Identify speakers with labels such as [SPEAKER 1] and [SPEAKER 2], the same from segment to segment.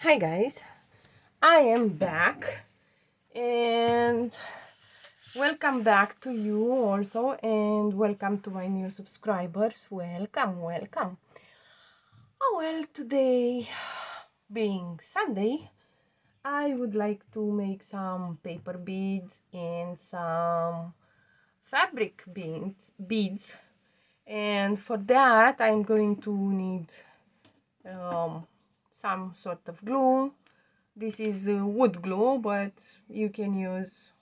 [SPEAKER 1] Hi guys, I am back and welcome back to you also, and welcome to my new subscribers. Welcome. Oh well, today being Sunday, I would like to make some paper beads and some fabric beads, and for that I'm going to need some sort of glue. This is wood glue, but you can use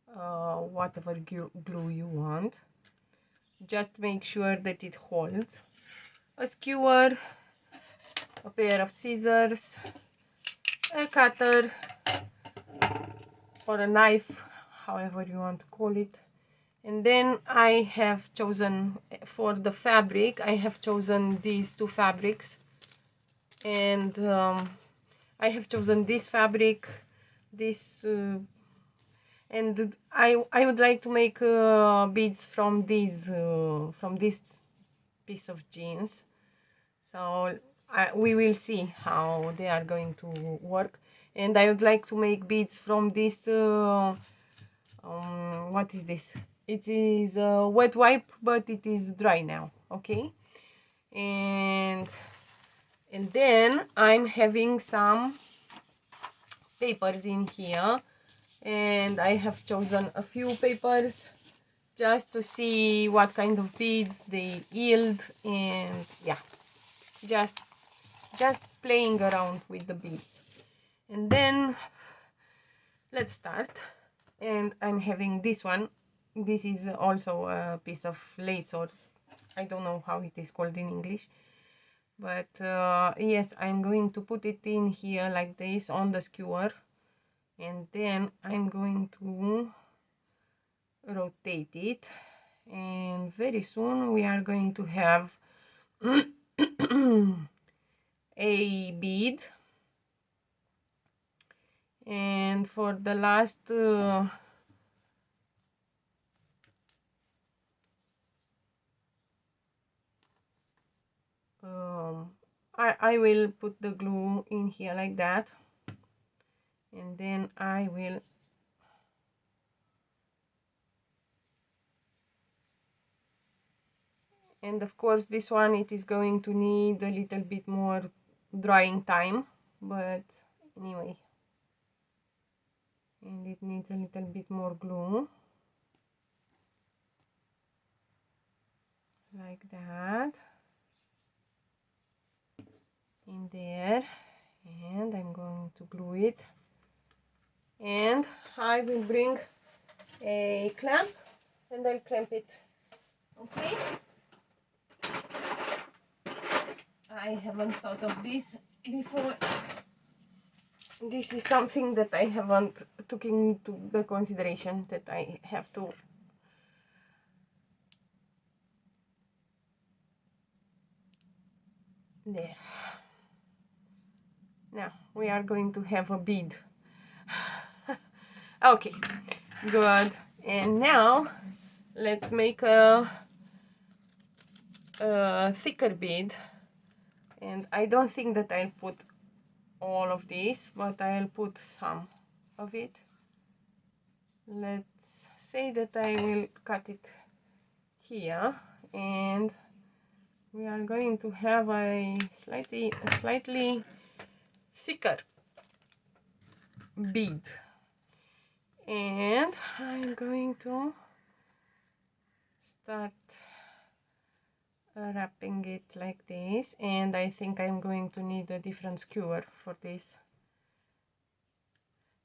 [SPEAKER 1] whatever glue you want. Just make sure that it holds. A skewer, a pair of scissors, a cutter, or a knife, however you want to call it. And then I have chosen, for the fabric, I have chosen these two fabrics. And I have chosen this fabric, this and I would like to make beads from this piece of jeans. So we will see how they are going to work. And I would like to make beads from this what is this? It is a wet wipe, but it is dry now. Okay. And then I'm having some papers in here, and I have chosen a few papers just to see what kind of beads they yield. And yeah, just playing around with the beads. And then let's start. And I'm having this one. This is also a piece of lace, or I don't know how it is called in English, but yes, I'm going to put it in here like this on the skewer, and then I'm going to rotate it, and very soon we are going to have a bead. And for the last I will put the glue in here like that, and then I will and of course this one, it is going to need a little bit more drying time, but anyway, and it needs a little bit more glue like that in there, and I'm going to glue it, and I will bring a clamp and I'll clamp it. Okay, I haven't thought of this before. This is something that I haven't took into the consideration, that I have to there. Now we are going to have a bead. Okay, good. And now let's make a thicker bead. And I don't think that I'll put all of this, but I'll put some of it. Let's say that I will cut it here, and we are going to have a slightly thicker bead. And I'm going to start wrapping it like this, and I think I'm going to need a different skewer for this.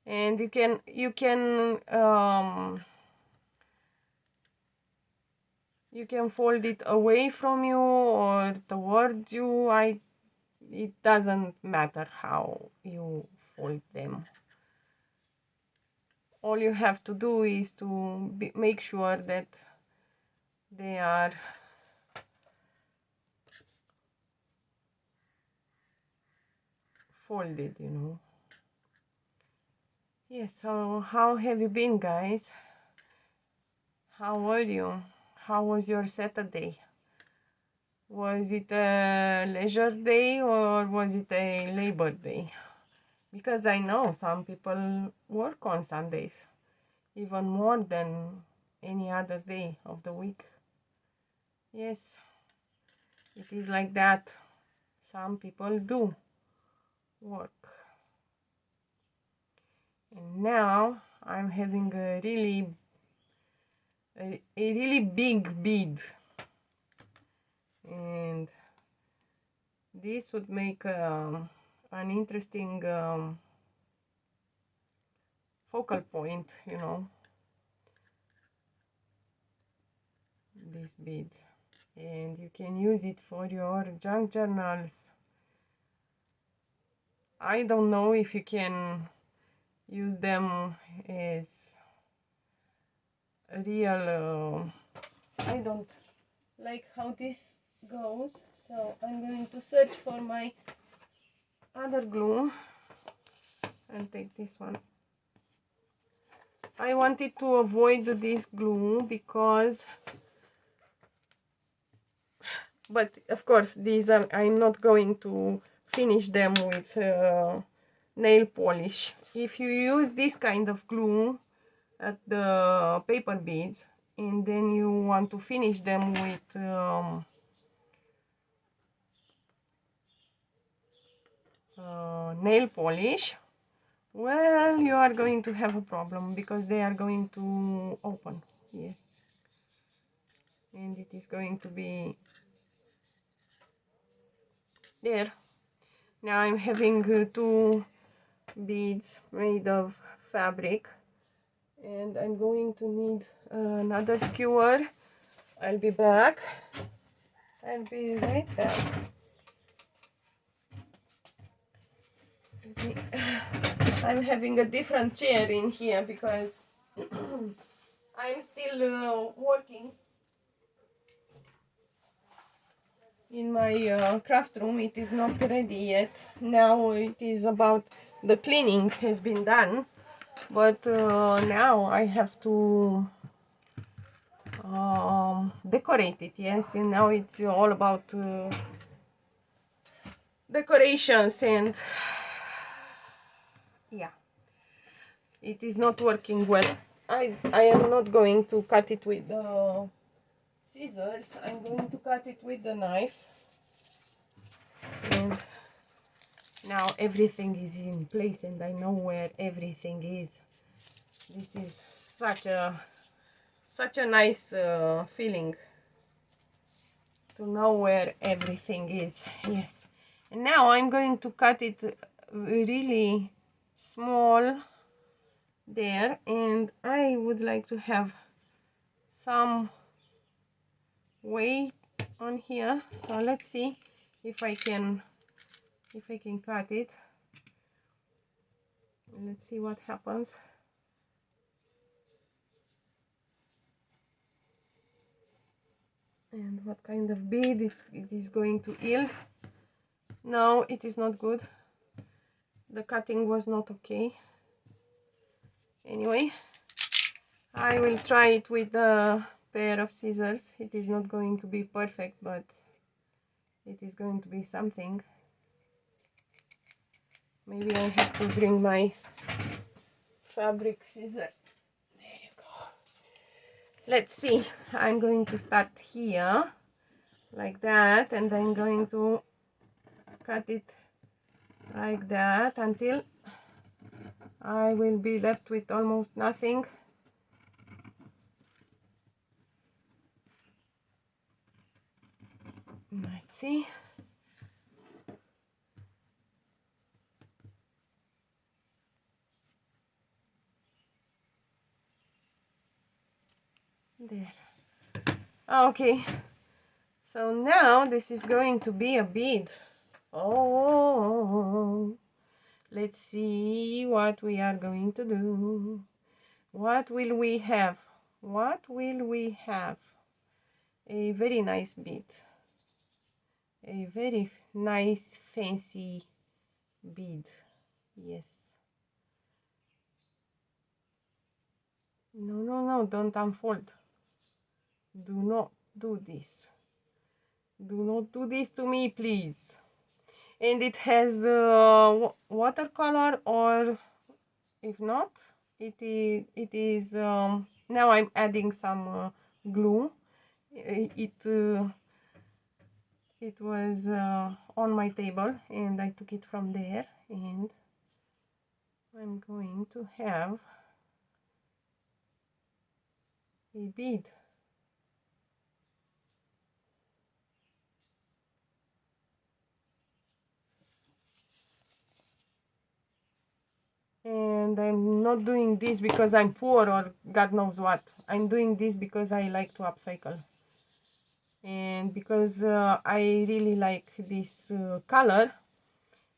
[SPEAKER 1] And you can fold it away from you or towards you. It doesn't matter how you fold them. All you have to do is to make sure that they are folded, you know. Yes, so how have you been, guys? How are you? How was your Saturday? Was it a leisure day or was it a labor day? because I know some people work on Sundays even more than any other day of the week. Yes, it is like that. Some people do work. And now I'm having a really big bead, and this would make an interesting focal point, you know, this bead, and you can use it for your junk journals. I don't know if you can use them as a real I don't like how this goes, so I'm going to search for my other glue and take this one. I wanted to avoid this glue because, but of course these are, I'm not going to finish them with nail polish. If you use this kind of glue at the paper beads and then you want to finish them with nail polish, well, you are going to have a problem because they are going to open. Yes, and it is going to be there. Now I'm having two beads made of fabric, and I'm going to need another skewer. I'll be back. I'll be right back. I'm having a different chair in here because I'm still working in my craft room. It is not ready yet. Now it is about the cleaning has been done, but now I have to decorate it. Yes, and now it's all about decorations, and yeah, it is not working well. I am not going to cut it with scissors. I'm going to cut it with the knife, and now everything is in place and I know where everything is. This is such a nice feeling to know where everything is. Yes, and now I'm going to cut it really small there, and I would like to have some weight on here, so let's see if I can cut it. Let's see what happens. And what kind of bead it is going to yield. No, it is not good. The cutting was not okay. Anyway, I will try it with a pair of scissors. It is not going to be perfect, but it is going to be something. Maybe I have to bring my fabric scissors. There you go. Let's see. I'm going to start here like that, and I'm going to cut it like that until I will be left with almost nothing. Let's see. There. Okay. So now this is going to be a bead. Oh, let's see what we are going to do. What will we have? What will we have? A very nice bead. A very nice fancy bead. Yes. No, don't unfold. Do not do this. Do not do this to me, please. and it has watercolor, or if not, it is now I'm adding some glue. It was on my table and I took it from there, and I'm going to have a bead. And I'm not doing this because I'm poor or God knows what. I'm doing this because I like to upcycle. And because I really like this color,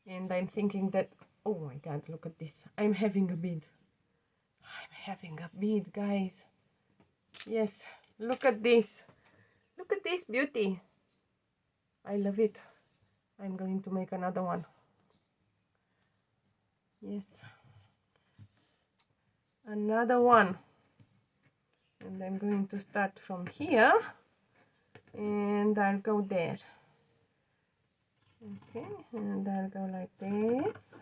[SPEAKER 1] and I'm thinking that, oh my God, look at this. I'm having a bead. I'm having a bead, guys. Yes, look at this. Look at this beauty. I love it. I'm going to make another one. Yes. Another one. And I'm going to start from here. And I'll go there. Okay, and I'll go like this.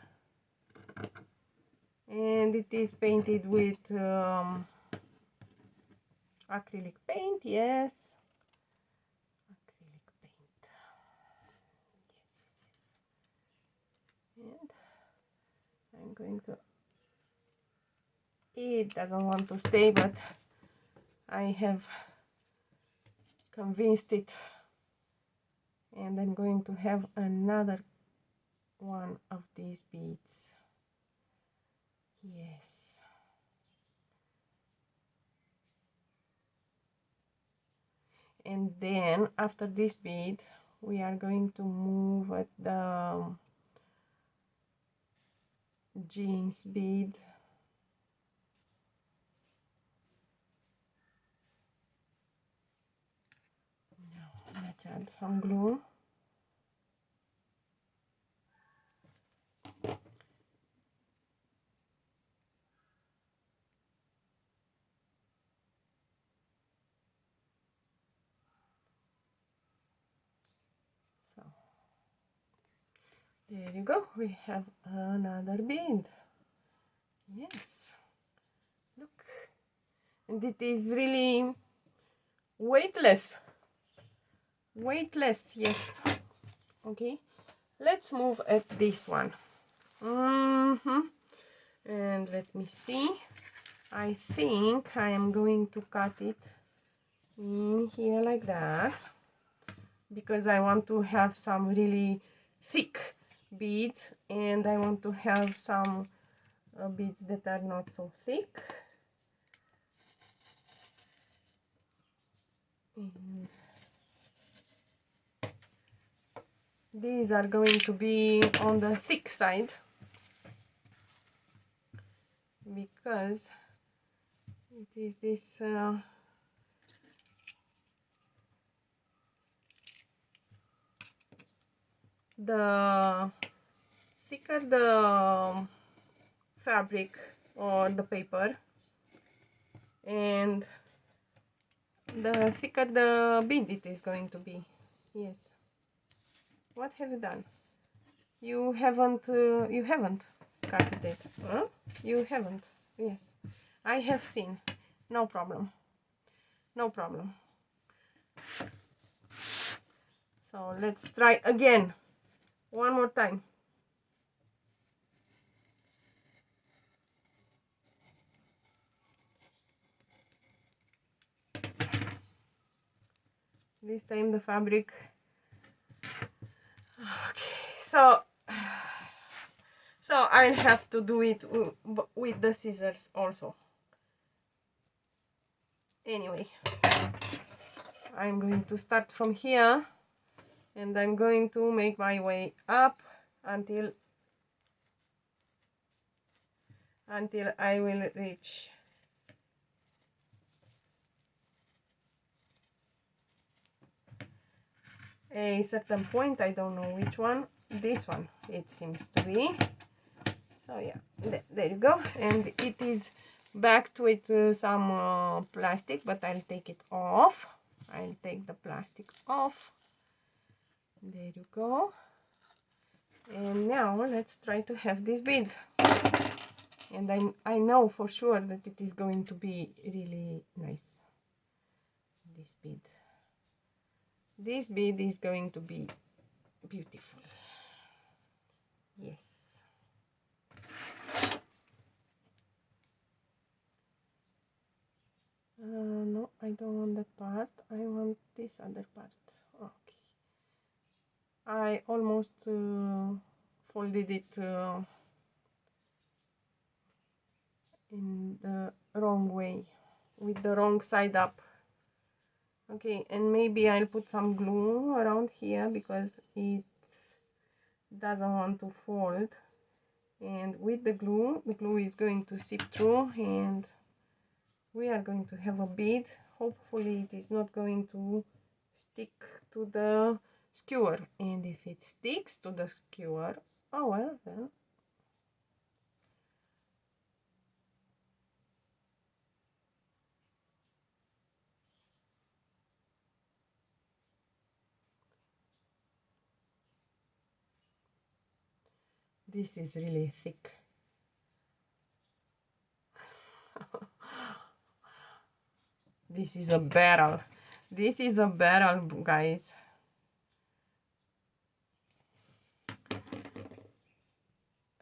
[SPEAKER 1] And it is painted with acrylic paint, yes. Acrylic paint. Yes. And I'm going to... It doesn't want to stay, but I have convinced it. And I'm going to have another one of these beads. Yes. And then after this bead, we are going to move at the jeans bead. Now, let's add some glue. So there you go, we have another bead. Yes, look, and it is really weightless. Yes. Okay, let's move at this one. And let me see. I think I am going to cut it in here like that, because I want to have some really thick beads, and I want to have some beads that are not so thick. And these are going to be on the thick side, because it is this the thicker the fabric or the paper, and the thicker the bead it is going to be. Yes. What have you done? You haven't cut it, huh? You haven't. Yes, I have seen. No problem. No problem. So let's try again. One more time. This time the fabric. Okay, so I have to do it with the scissors also. Anyway, I'm going to start from here, and I'm going to make my way up until I will reach a certain point. I don't know which one. This one, it seems to be. So yeah, there you go. And it is backed with some plastic, but I'll take it off. I'll take the plastic off. There you go. And now let's try to have this bead. And I know for sure that it is going to be really nice. This bead. This bead is going to be beautiful. Yes. No, I don't want that part. I want this other part. Okay. I almost folded it in the wrong way, with the wrong side up. Okay, and maybe I'll put some glue around here because it doesn't want to fold. And with the glue is going to seep through, and we are going to have a bead. Hopefully it is not going to stick to the skewer, and if it sticks to the skewer, oh well, then this is really thick. This is a barrel. This is a barrel, guys.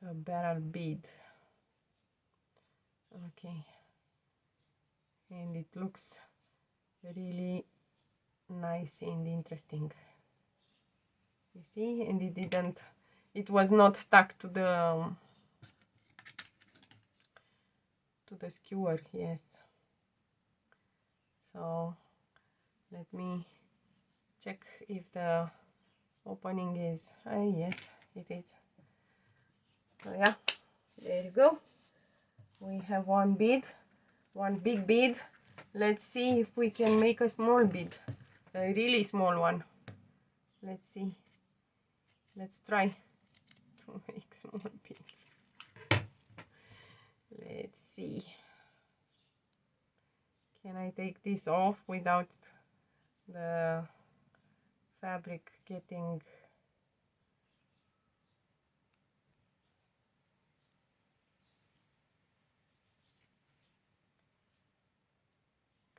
[SPEAKER 1] A barrel bead. Okay. And it looks really nice and interesting. You see? And it was not stuck to the skewer. Yes. So let me check if the opening is, yes, it is. So yeah, there you go. We have one bead, one big bead. Let's see if we can make a small bead, a really small one. Let's see. Let's try to make small beads. Let's see. Can I take this off without the fabric getting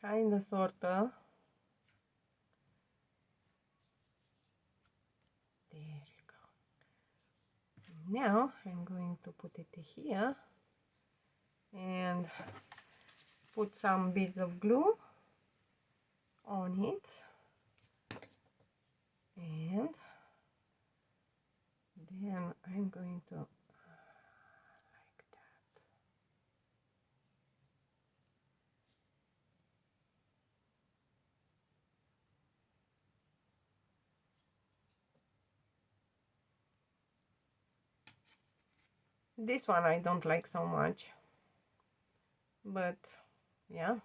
[SPEAKER 1] kinda sorta? There you go. Now I'm going to put it here and put some beads of glue on it, and then I'm going to like that. This one I don't like so much, but yeah,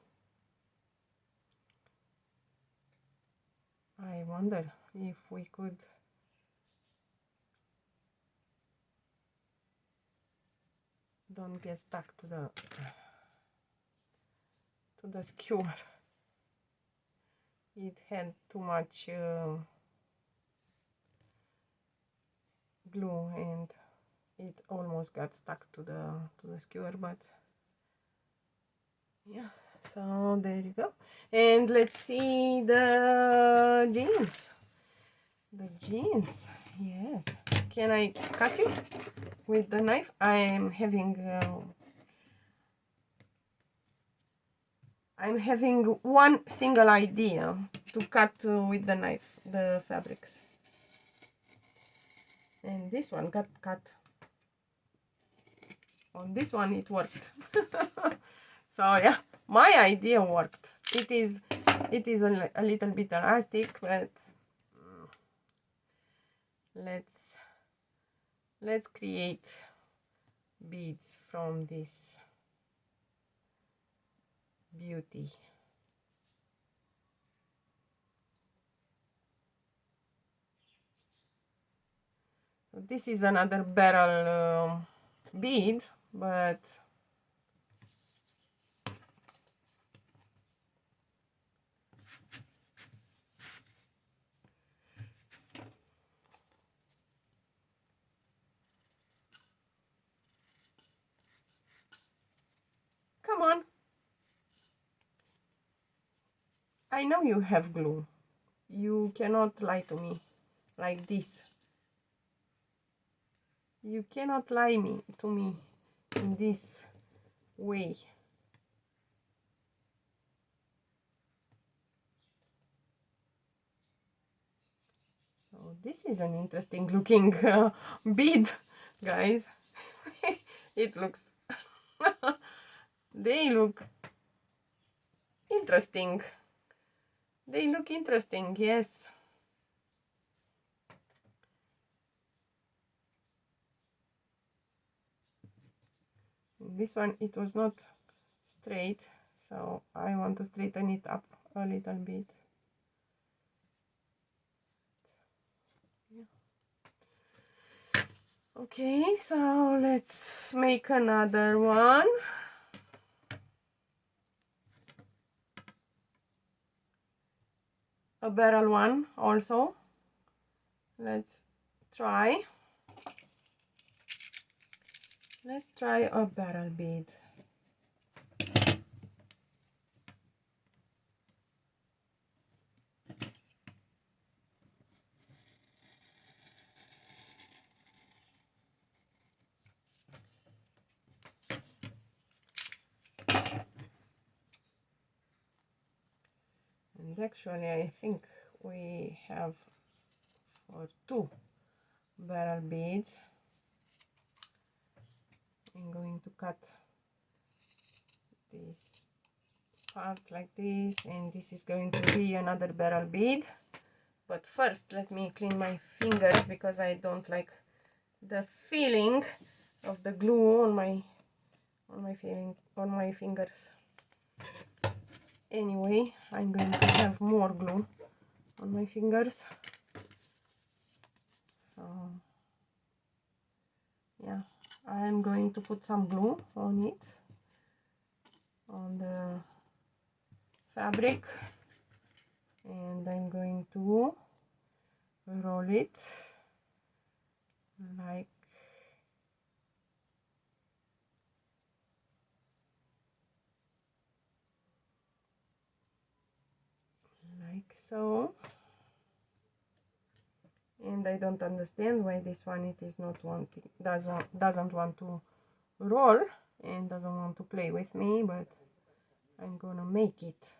[SPEAKER 1] I wonder if we could don't get stuck to the skewer. It had too much glue and it almost got stuck to the skewer, but yeah, so there you go. And let's see the jeans. The jeans, yes. Can I cut it with the knife? I'm having one single idea to cut with the knife the fabrics, and this one got cut. On this one it worked. So yeah, my idea worked. It is a little bit elastic, but let's create beads from this beauty. So this is another barrel bead, but I know you have glue. You cannot lie to me like this. You cannot lie to me in this way. So this is an interesting looking bead, guys. It looks they look interesting. They look interesting, yes. This one, it was not straight, so I want to straighten it up a little bit. Okay, so let's make another one. A barrel one also. Let's try. Let's try a barrel bead. And actually I think we have for 2 barrel beads. I'm going to cut this part like this, and this is going to be another barrel bead. But first let me clean my fingers because I don't like the feeling of the glue on my fingers. Anyway, I'm going to have more glue on my fingers. So yeah, I'm going to put some glue on it, on the fabric, and I'm going to roll it like so. And I don't understand why this one it is not wanting, doesn't want to roll and doesn't want to play with me, but I'm gonna make it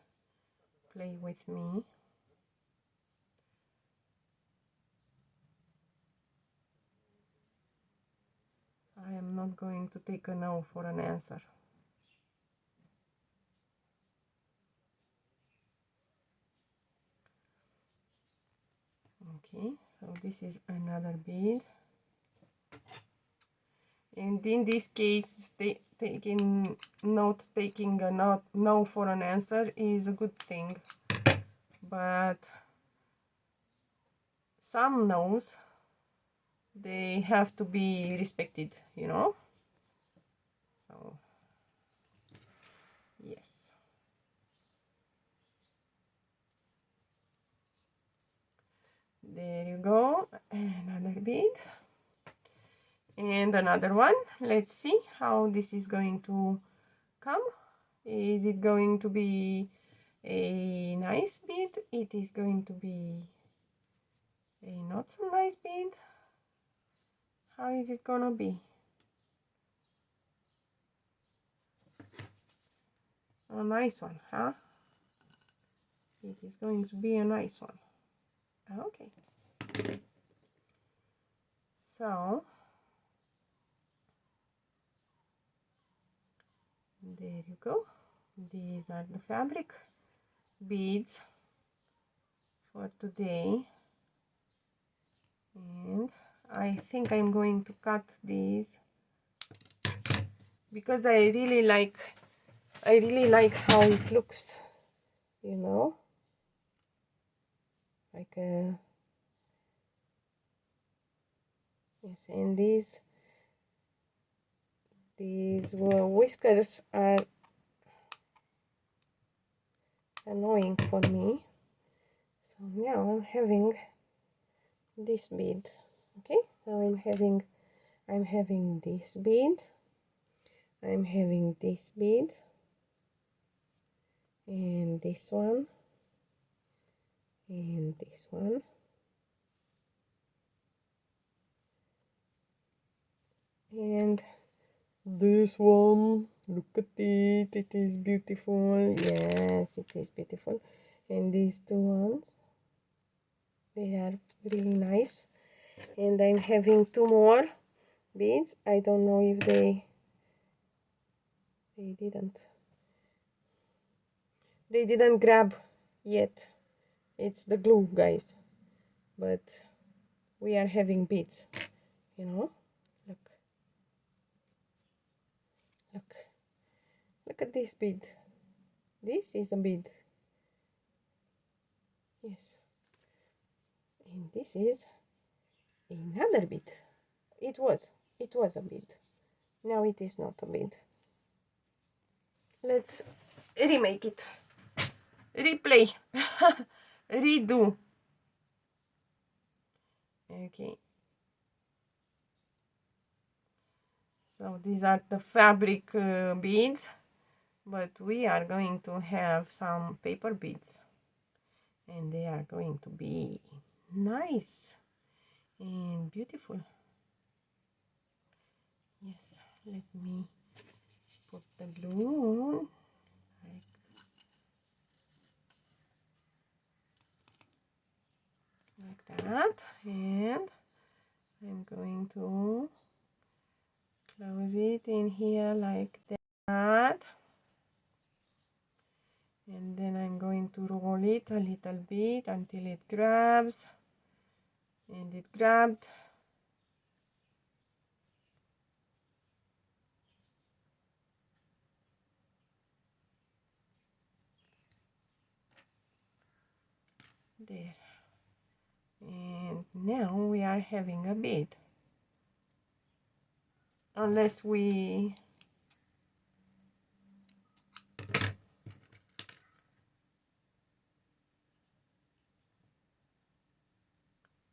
[SPEAKER 1] play with me. I am not going to take a no for an answer. Okay, so this is another bead, and in this case taking a no for an answer is a good thing, but some no's, they have to be respected, you know. So yes, there you go, another bead and another one. Let's see how this is going to come. Is it going to be a nice bead? It is going to be a not so nice bead. How is it gonna be? A nice one, huh? It is going to be a nice one. Okay, so there you go. These are the fabric beads for today, and I think I'm going to cut these because I really like how it looks, you know, like a yes. And these whiskers are annoying for me, so now I'm having this bead. Okay, so I'm having this bead, I'm having this bead, and this one, and this one, and this one. Look at it, it is beautiful. Yes, it is beautiful. And these two ones, they are really nice. And I'm having two more beads. I don't know if they didn't grab yet. It's the glue, guys, but we are having beads, you know. Look, look, look at this bead. This is a bead. Yes, and this is another bead. It was a bead. Now it is not a bead. Let's remake it, replay, redo. Okay, so these are the fabric beads, but we are going to have some paper beads, and they are going to be nice and beautiful. Yes, let me put the glue on like that, and I'm going to close it in here like that, and then I'm going to roll it a little bit until it grabs, and it grabbed. There, and now we are having a bead, unless we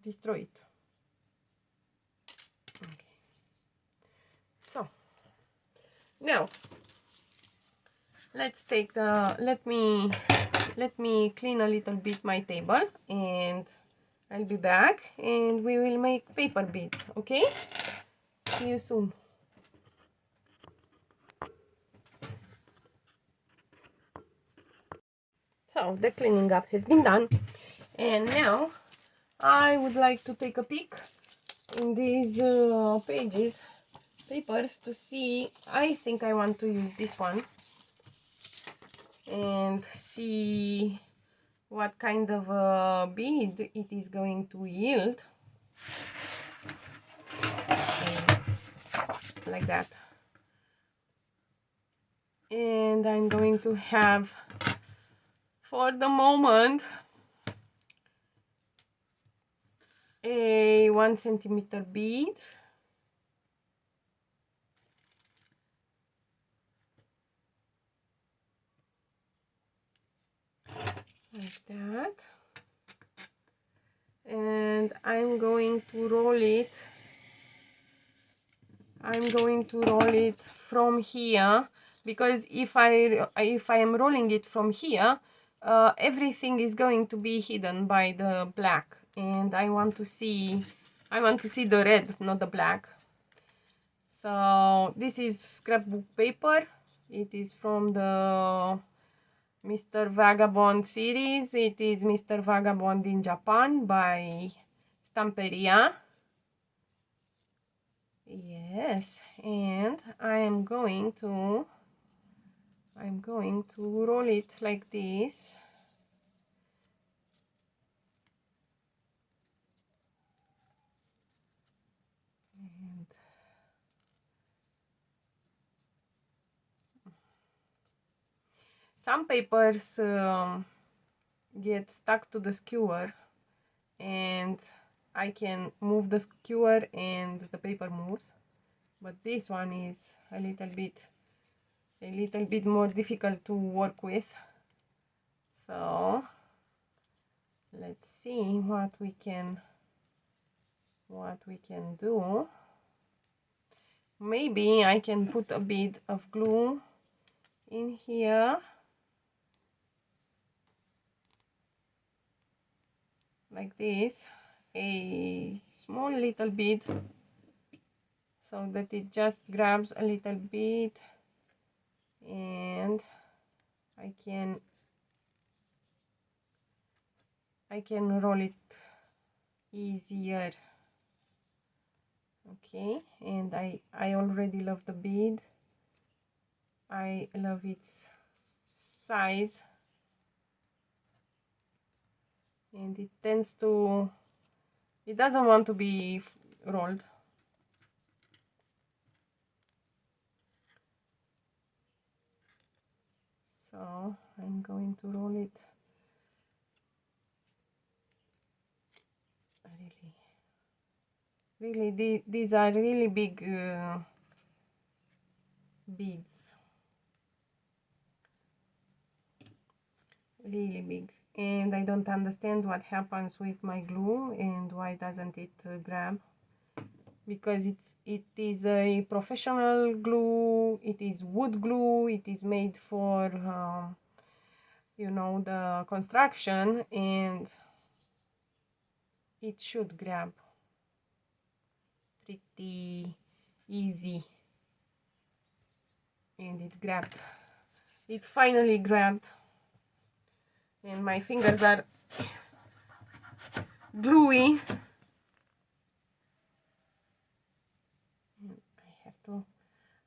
[SPEAKER 1] destroy it. Okay, so now let's take the let me clean a little bit my table, and I'll be back and we will make paper beads. Okay, see you soon. So the cleaning up has been done, and now I would like to take a peek in these papers to see. I think I want to use this one and see what kind of a bead it is going to yield. Like that. And I'm going to have, for the moment, a 1 centimeter bead. Like that. And I'm going to roll it from here, because if I am rolling it from here, everything is going to be hidden by the black, and I want to see the red, not the black. So this is scrapbook paper. It is from the Mr. Vagabond series. It is Mr. Vagabond in Japan by Stamperia. Yes, and I'm going to roll it like this. And some papers get stuck to the skewer, and I can move the skewer and the paper moves, but this one is a little bit more difficult to work with. So let's see what we can do. Maybe I can put a bit of glue in here. like this, a small little bit, so that it just grabs a little bit, and I can roll it easier. Okay, and I already love the bead. I love its size, and it doesn't want to be rolled. So I'm going to roll it really. These are really big beads, really big, and I don't understand what happens with my glue and why doesn't it grab, because it is a professional glue, it is wood glue, it is made for you know, the construction, and it should grab pretty easy. And it grabbed, it finally grabbed, and my fingers are gluey.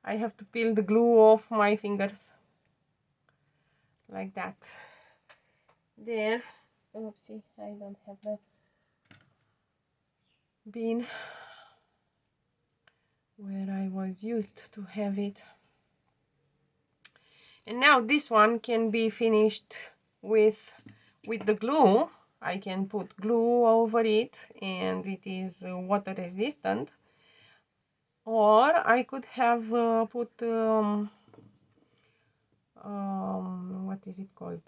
[SPEAKER 1] I have to peel the glue off my fingers like that. There, oopsie, I don't have the bin where I was used to have it. And now this one can be finished with the glue. I can put glue over it, and it is water resistant. Or I could have put what is it called?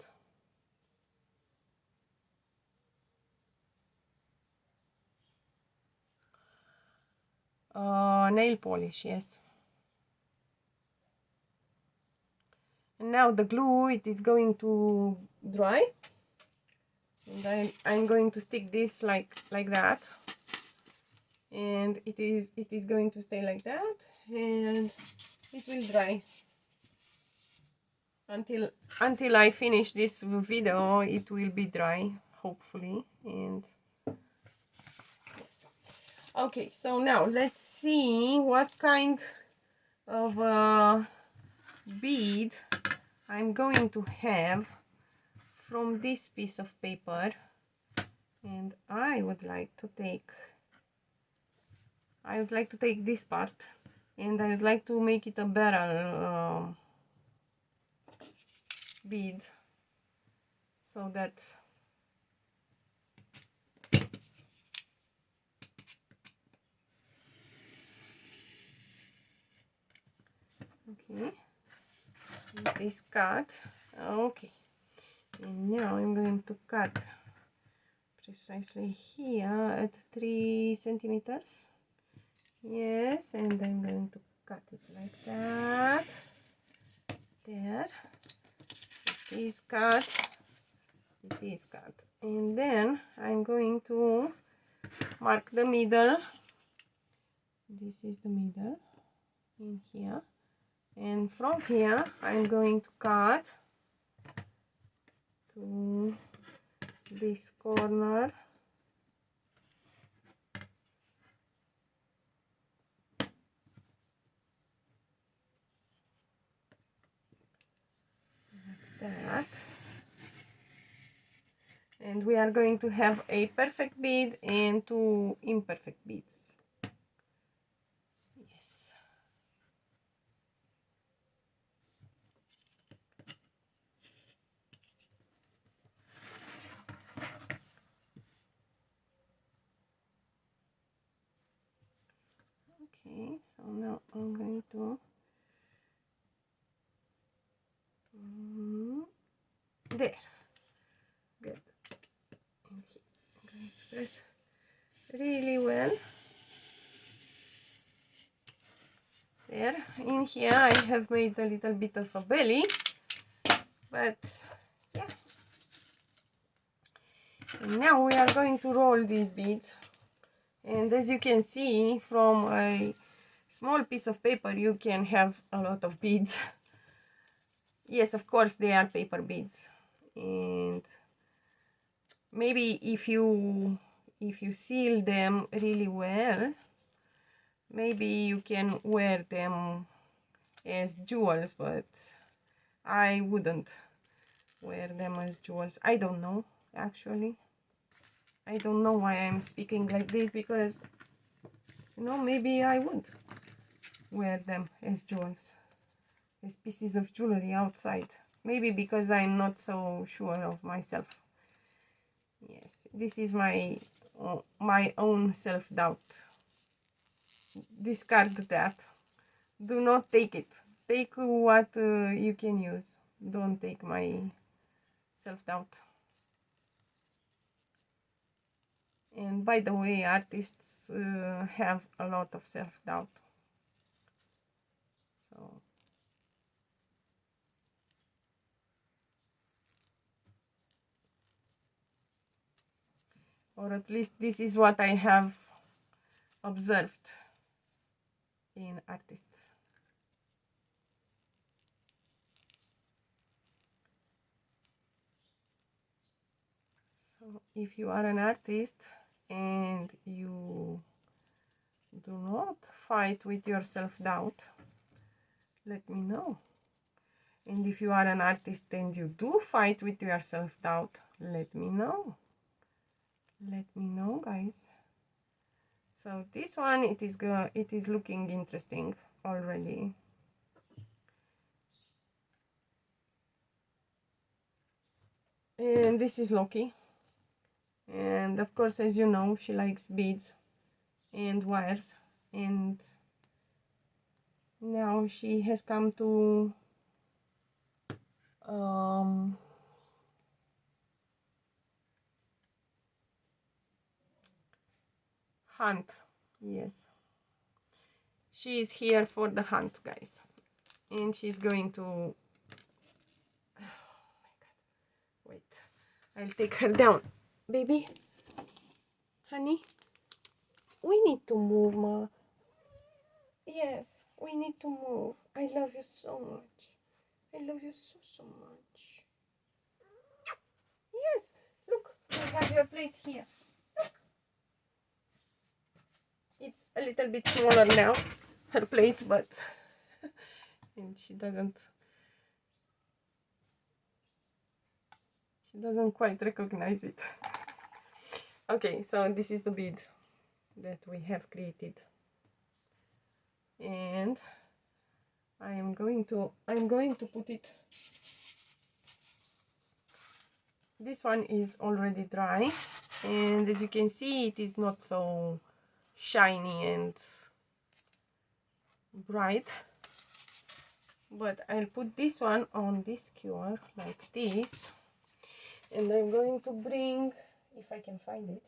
[SPEAKER 1] Nail polish, yes. And now the glue, it is going to dry, and I'm going to stick this like that, and it is going to stay like that, and it will dry until I finish this video. It will be dry, hopefully. And yes, okay, so now let's see what kind of bead I'm going to have from this piece of paper. And I would like to take this part, and I would like to make it a barrel bead, so that okay, it is cut. Okay, and now I'm going to cut precisely here at 3 centimeters. Yes, and I'm going to cut it like that. There, it is cut. It is cut. And then I'm going to mark the middle. This is the middle in here. And from here I'm going to cut to this corner. That, and we are going to have a perfect bead and 2 imperfect beads. Yes. Okay, so now I'm going to there. Good. And here I'm going to press really well. There. In here I have made a little bit of a belly, but yeah. And now we are going to roll these beads, and as you can see, from a small piece of paper you can have a lot of beads. Yes, of course they are paper beads, and maybe if you seal them really well, maybe you can wear them as jewels, but I wouldn't wear them as jewels. I don't know, actually. I don't know why I'm speaking like this, because, you know, maybe I would wear them as jewels, as pieces of jewelry outside. Maybe because I'm not so sure of myself. Yes, this is my own self-doubt. Discard that. Do not take it. Take what you can use. Don't take my self-doubt. And by the way, artists have a lot of self-doubt. So, or at least this is what I have observed in artists. So if you are an artist and you do not fight with your self-doubt, let me know. And if you are an artist and you do fight with your self-doubt, let me know. Let me know, guys. So this one, it is looking interesting already. And this is Loki. And of course, as you know, she likes beads and wires. And now she has come to hunt. Yes, she is here for the hunt, guys. And she's going to, oh my god, wait, I'll take her down. Baby, honey, we need to move, ma. Yes, we need to move. I love you so much. I love you so much. Yes, look, we have your place here. Look. It's a little bit smaller now, her place, but and she doesn't quite recognize it. Okay, so this is the bead that we have created, and I'm going to put it. This one is already dry, and as you can see, it is not so shiny and bright, but I'll put this one on this skewer like this, and I'm going to bring, if I can find it,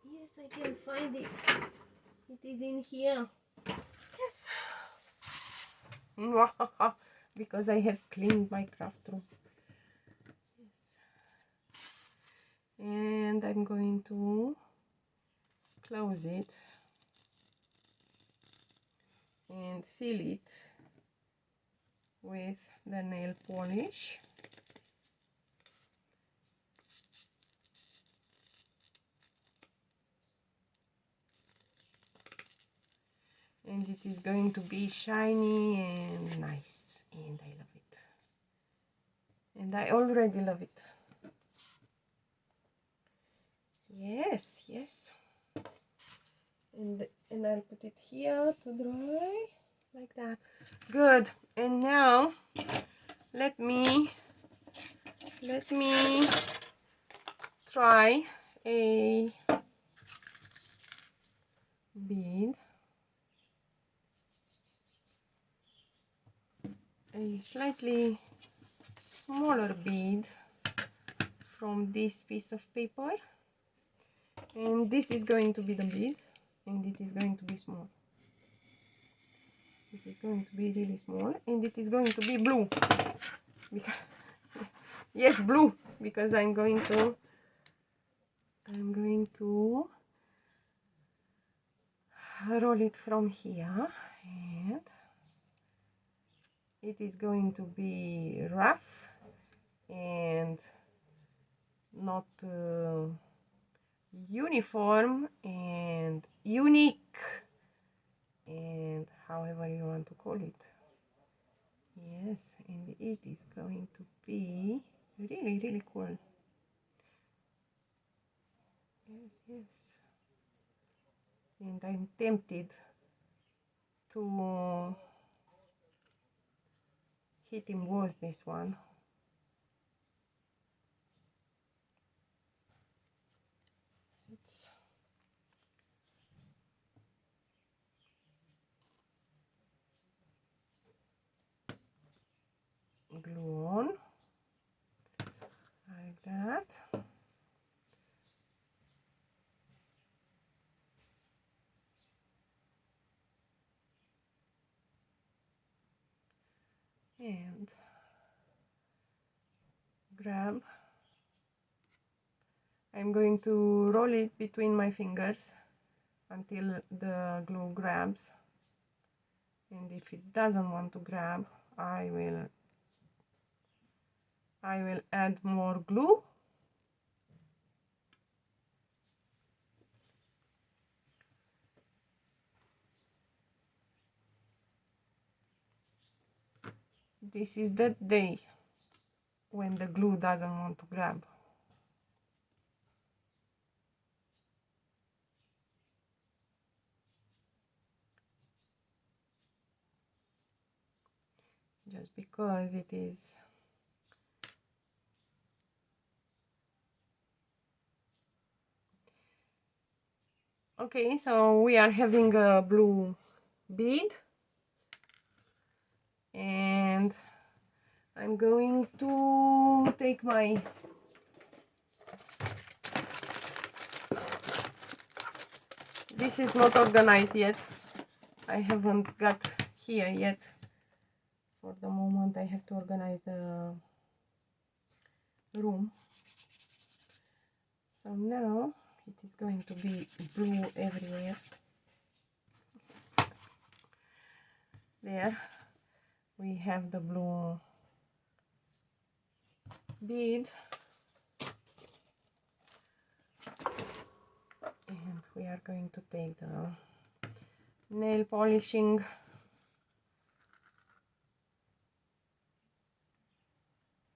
[SPEAKER 1] yes, I can find it, it is in here, yes, because I have cleaned my craft room. Yes. And I'm going to close it and seal it with the nail polish. And it is going to be shiny and nice, and I love it. And I already love it. Yes, yes. And I'll put it here to dry like that. Good. And now let me try a bead, a slightly smaller bead from this piece of paper, and this is going to be the bead, and it is going to be small. It is going to be really small, and it is going to be blue. because yes, blue, because I'm going to roll it from here, and it is going to be rough and not uniform and unique, and however you want to call it. Yes, and it is going to be really, really cool. Yes, yes. And I'm tempted to hit emboss this one. Let's glue on like that. And grab. I'm going to roll it between my fingers until the glue grabs, and if it doesn't want to grab, I will add more glue. This is that day when the glue doesn't want to grab. Just because it is okay. So we are having a blue bead, and I'm going to take my this is not organized yet. I haven't got here yet. For the moment I have to organize the room. So now it is going to be blue everywhere. There we have the blue bead, and we are going to take the nail polishing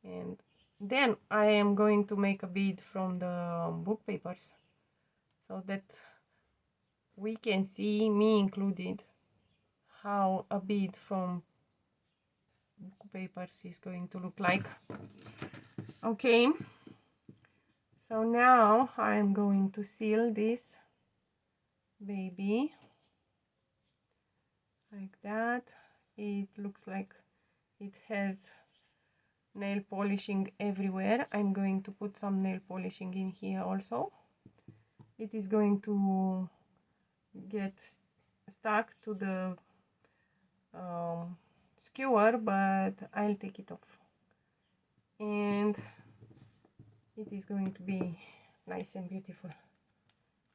[SPEAKER 1] and then I am going to make a bead from the book papers so that we can see, me included, how a bead from book papers is going to look like. Okay, so now I'm going to seal this baby like that. It looks like it has nail polishing everywhere. I'm going to put some nail polishing in here also. It is going to get stuck to the skewer, but I'll take it off, and it is going to be nice and beautiful.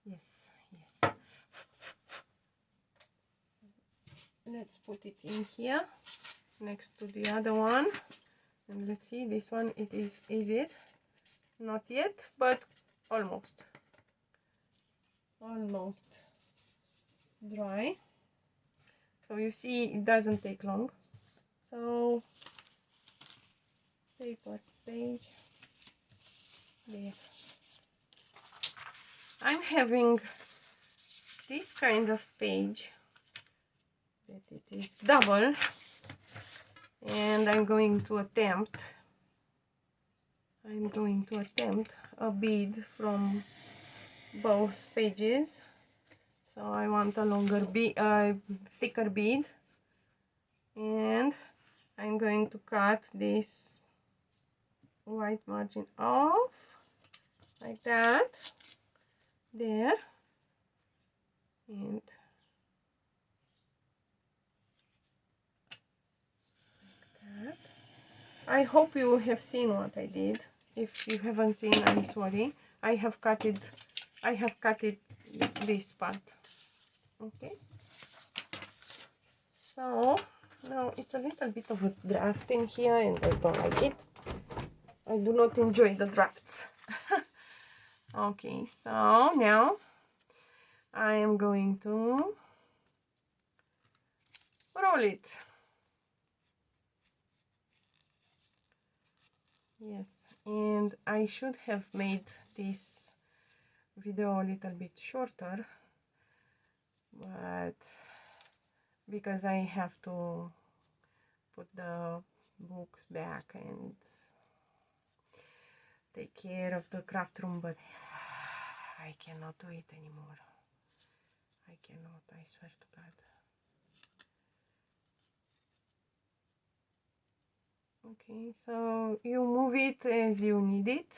[SPEAKER 1] Yes, yes. Let's put it in here next to the other one, and let's see, this one, it is it? Not yet, but almost dry. So you see, it doesn't take long. So paper page there. I'm having this kind of page that it is double, and I'm going to attempt a bead from both pages. So I want a longer bead, thicker bead, and I'm going to cut this white margin off like that there, and like that. I hope you have seen what I did. If you haven't seen, I'm sorry. I have cut it this part. Okay, so now it's a little bit of a draft in here and I don't like it. I do not enjoy the drafts. Okay, so now I am going to roll it. Yes, and I should have made this video a little bit shorter, but because I have to put the books back and take care of the craft room, but I cannot do it anymore. I cannot, I swear to God. Okay, so you move it as you need it.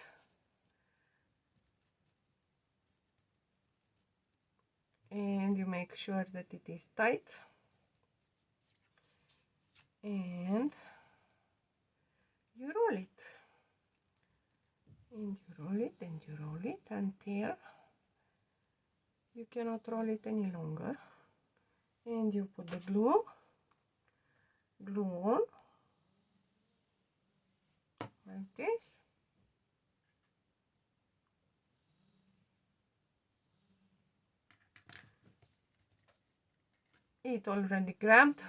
[SPEAKER 1] And you make sure that it is tight. And you roll it. And you roll it and you roll it until you cannot roll it any longer. And you put the glue on like this. It already grabbed,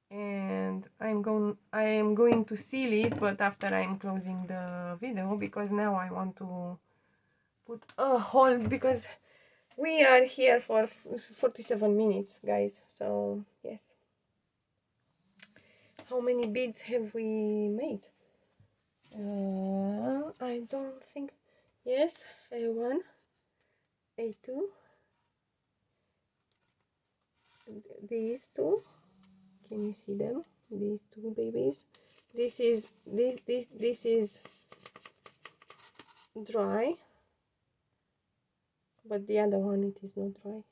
[SPEAKER 1] and I am going to seal it, but after I'm closing the video, because now I want to put a hole, because we are here for 47 minutes, guys. So yes, how many beads have we made? I don't think. Yes, A1, A2, these two. Can you see them? These two babies. This is dry, but the other one, it is not dry.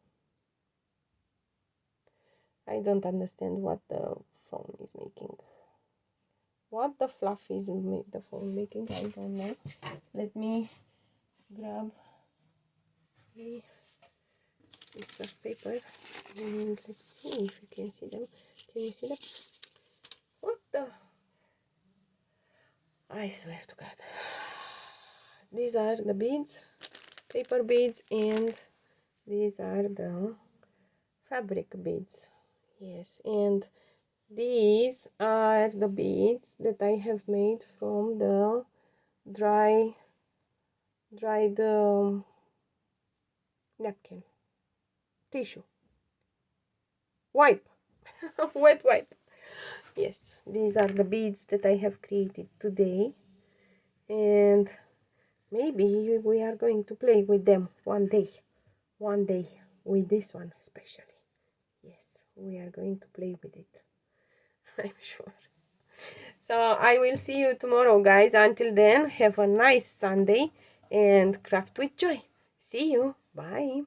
[SPEAKER 1] I don't understand what the phone is making. What the fluff is the phone making, I don't know. Let me grab a piece of paper and let's see if you can see them. Can you see them? What the? I swear to God. These are the beads, paper beads, and these are the fabric beads. Yes, and these are the beads that I have made from the dried napkin, tissue, wipe, wet wipe. Yes, these are the beads that I have created today, and maybe we are going to play with them one day with this one especially. Yes, we are going to play with it. I'm sure. So I will see you tomorrow, guys. Until then, have a nice Sunday and craft with joy. See you. Bye.